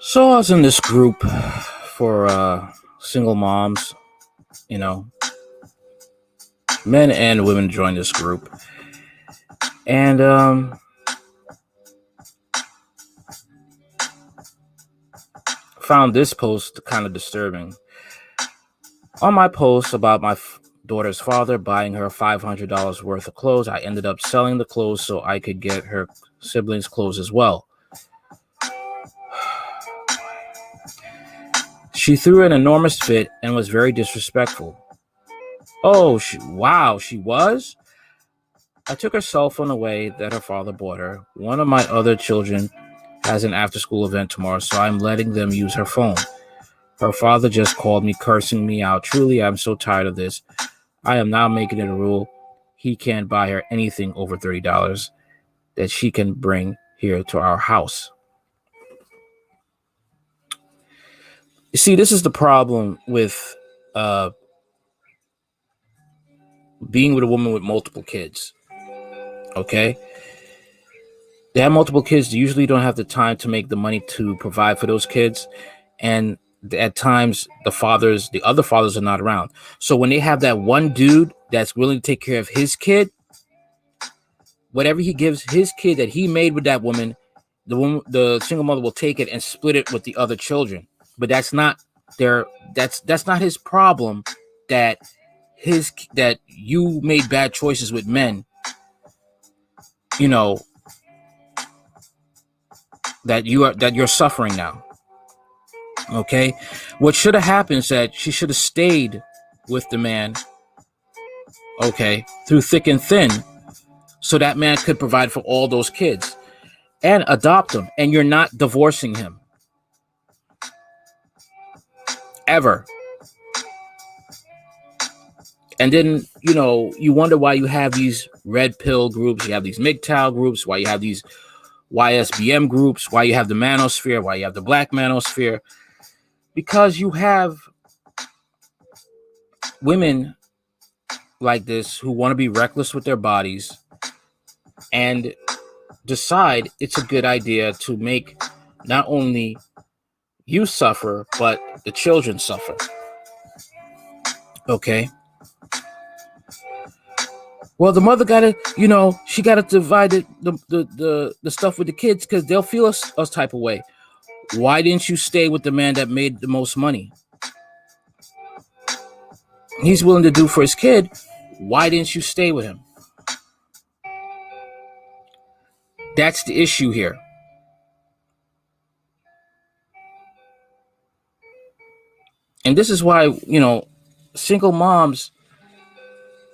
So I was in this group for single moms, you know, men and women joined this group. And found this post kind of disturbing. On my post about my daughter's father buying her $500 worth of clothes, I ended up selling the clothes so I could get her siblings clothes as well. She threw an enormous fit and was very disrespectful. Oh, wow, she was? I took her cell phone away that her father bought her. One of my other children has an after-school event tomorrow, so I'm letting them use her phone. Her father just called me, cursing me out. Truly, I'm so tired of this. I am now making it a rule. He can't buy her anything over $30 that she can bring here to our house. You see, this is the problem with being with a woman with multiple kids. Okay? They have multiple kids. They usually don't have the time to make the money to provide for those kids. And at times, the other fathers are not around. So when they have that one dude that's willing to take care of his kid, whatever he gives his kid that he made with that woman, the single mother will take it and split it with the other children. But that's not his problem. That you made bad choices with men. You know, that you're suffering now. Okay, what should have happened is that she should have stayed with the man, okay, through thick and thin, so that man could provide for all those kids and adopt them, and you're not divorcing him ever. And then, you wonder why you have these red pill groups, you have these MGTOW groups, why you have these YSBM groups, why you have the manosphere, why you have the black manosphere. Because you have women like this who want to be reckless with their bodies and decide it's a good idea to make not only you suffer, but the children suffer. Okay? Well, the mother she got to divide the stuff with the kids because they'll feel us type of way. Why didn't you stay with the man that made the most money? He's willing to do for his kid. Why didn't you stay with him? That's the issue here. And this is why, single moms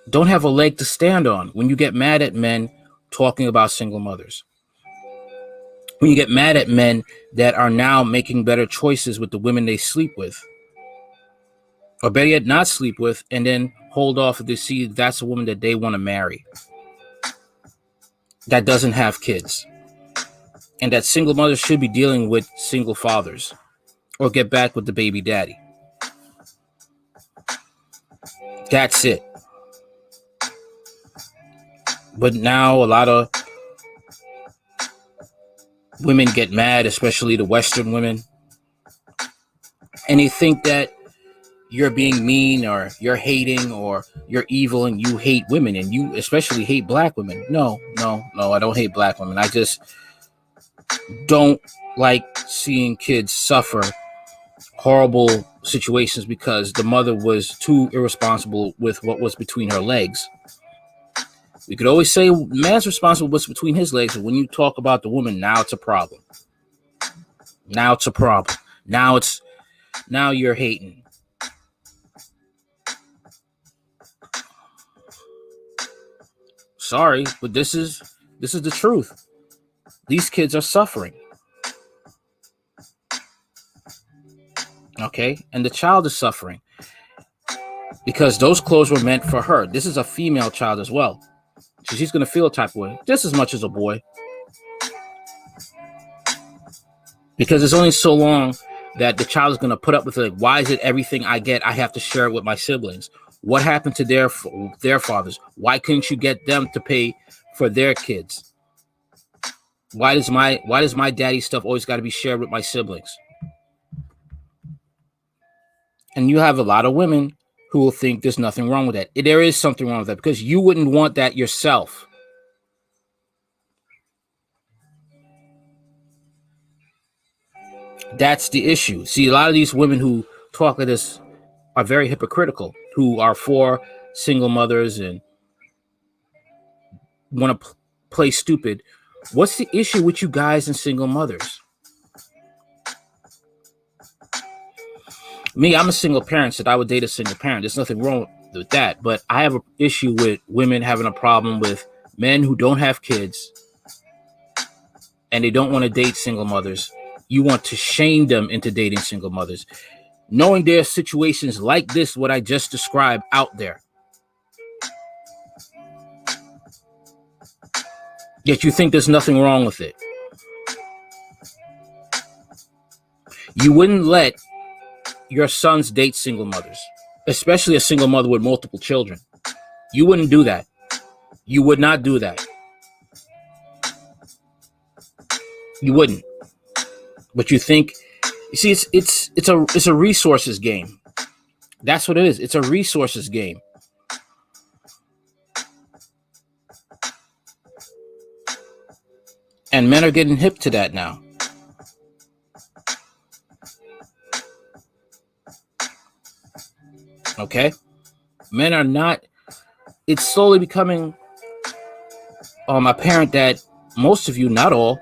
don't have a leg to stand on when you get mad at men talking about single mothers. When you get mad at men that are now making better choices with the women they sleep with. Or better yet, not sleep with, and then hold off if they see that's a woman that they want to marry. That doesn't have kids. And that single mothers should be dealing with single fathers. Or get back with the baby daddy. That's it. But now a lot of women get mad, especially the Western women, and they think that you're being mean or you're hating or you're evil and you hate women and you especially hate black women. No, I don't hate black women. I just don't like seeing kids suffer horrible situations because the mother was too irresponsible with what was between her legs. We could always say man's responsible with what's between his legs, but when you talk about the woman, now it's a problem. Now it's a problem. Now you're hating. Sorry, but this is the truth. These kids are suffering. Okay? And the child is suffering. Because those clothes were meant for her. This is a female child as well. So she's going to feel a type of way, just as much as a boy. Because it's only so long that the child is going to put up with it. Like, why is it everything I get, I have to share it with my siblings? What happened to their fathers? Why couldn't you get them to pay for their kids? Why does my daddy stuff always got to be shared with my siblings? And you have a lot of women who will think there's nothing wrong with that. There is something wrong with that, because you wouldn't want that yourself. That's the issue. See, a lot of these women who talk like this are very hypocritical, who are for single mothers and want to play stupid. What's the issue with you guys and single mothers? Me, I'm a single parent, so I would date a single parent. There's nothing wrong with that. But I have an issue with women having a problem with men who don't have kids and they don't want to date single mothers. You want to shame them into dating single mothers, knowing there are situations like this, what I just described, out there. Yet you think there's nothing wrong with it. You wouldn't let your sons date single mothers, especially a single mother with multiple children. You wouldn't do that. You would not do that. You wouldn't. But you think, you see, it's a resources game. That's what it is. It's a resources game. And men are getting hip to that now. Okay? Men are not, it's slowly becoming apparent that most of you, not all,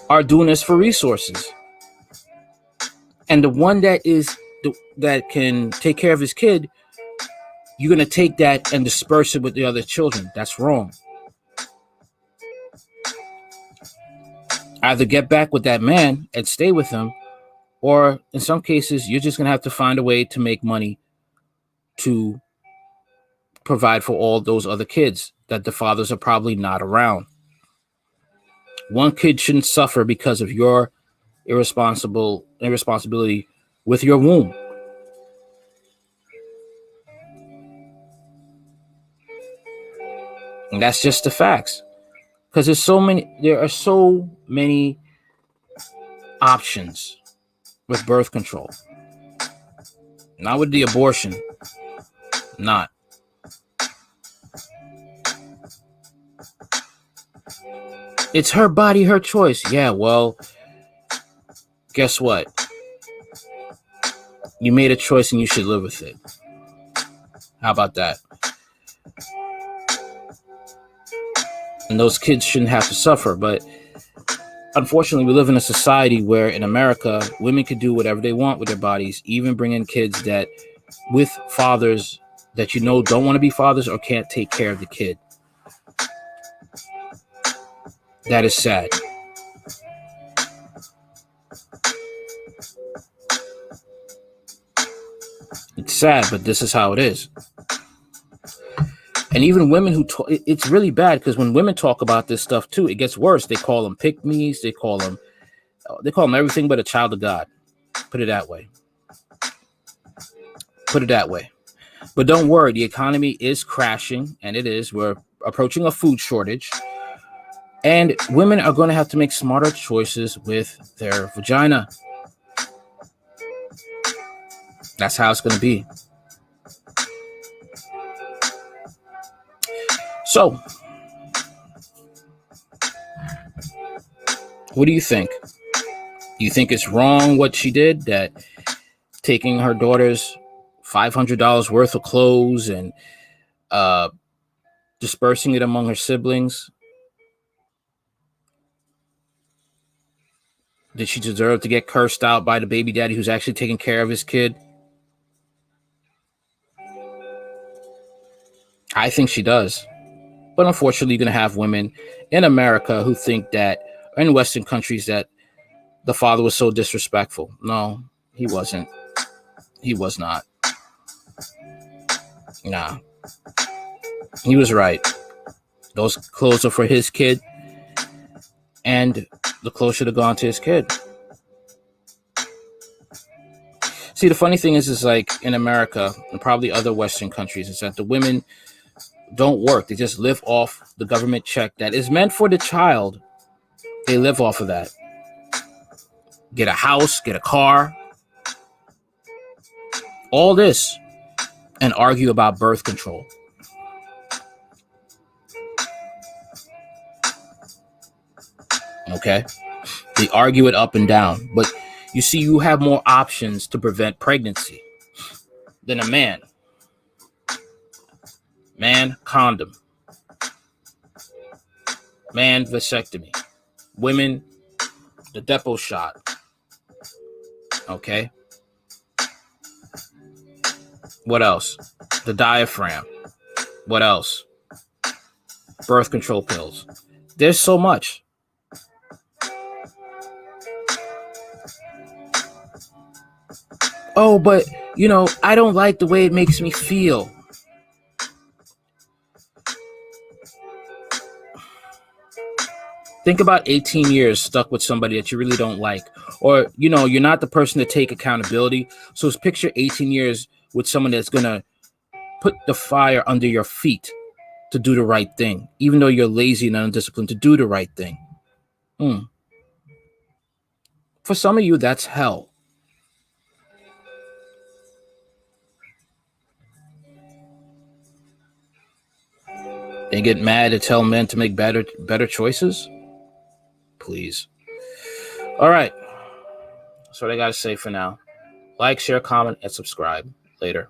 are doing this for resources. And the one that can take care of his kid, you're going to take that and disperse it with the other children. That's wrong. Either get back with that man and stay with him, or in some cases, you're just going to have to find a way to make money to provide for all those other kids that the fathers are probably not around. One kid shouldn't suffer because of your irresponsibility with your womb. And that's just the facts. Because there are so many options with birth control. Not with the abortion. Not. It's her body, her choice. Yeah, well, guess what? You made a choice and you should live with it. How about that? And those kids shouldn't have to suffer. But unfortunately, we live in a society where in America, women can do whatever they want with their bodies, even bring in kids that with fathers that don't want to be fathers or can't take care of the kid. That is sad. It's sad, but this is how it is. And even women who it's really bad, because when women talk about this stuff too, it gets worse. They call them pick-me's. They call them everything but a child of God. Put it that way. But don't worry, the economy is crashing, and it is. We're approaching a food shortage. And women are going to have to make smarter choices with their vagina. That's how it's going to be. So, what do you think? Do you think it's wrong what she did, that taking her daughter's $500 worth of clothes and dispersing it among her siblings? Did she deserve to get cursed out by the baby daddy who's actually taking care of his kid? I think she does. But unfortunately, you're going to have women in America who think that, or in Western countries, that the father was so disrespectful. No, he wasn't. He was not. Nah. He was right. Those clothes are for his kid. And the clothes should have gone to his kid. See, the funny thing is like in America and probably other Western countries, is that the women don't work. They just live off the government check that is meant for the child. They live off of that. Get a house, get a car, all this, and argue about birth control. Okay? They argue it up and down. But you see, you have more options to prevent pregnancy than a man. Man, condom. Man, vasectomy. Women, the Depo shot. Okay? What else? The diaphragm. What else? Birth control pills. There's so much. Oh, but, I don't like the way it makes me feel. Think about 18 years stuck with somebody that you really don't like. Or, you're not the person to take accountability. So picture 18 years with someone that's going to put the fire under your feet to do the right thing, even though you're lazy and undisciplined, to do the right thing. For some of you, that's hell. They get mad to tell men to make better choices? Please. All right. That's what I got to say for now. Like, share, comment, and subscribe. Later.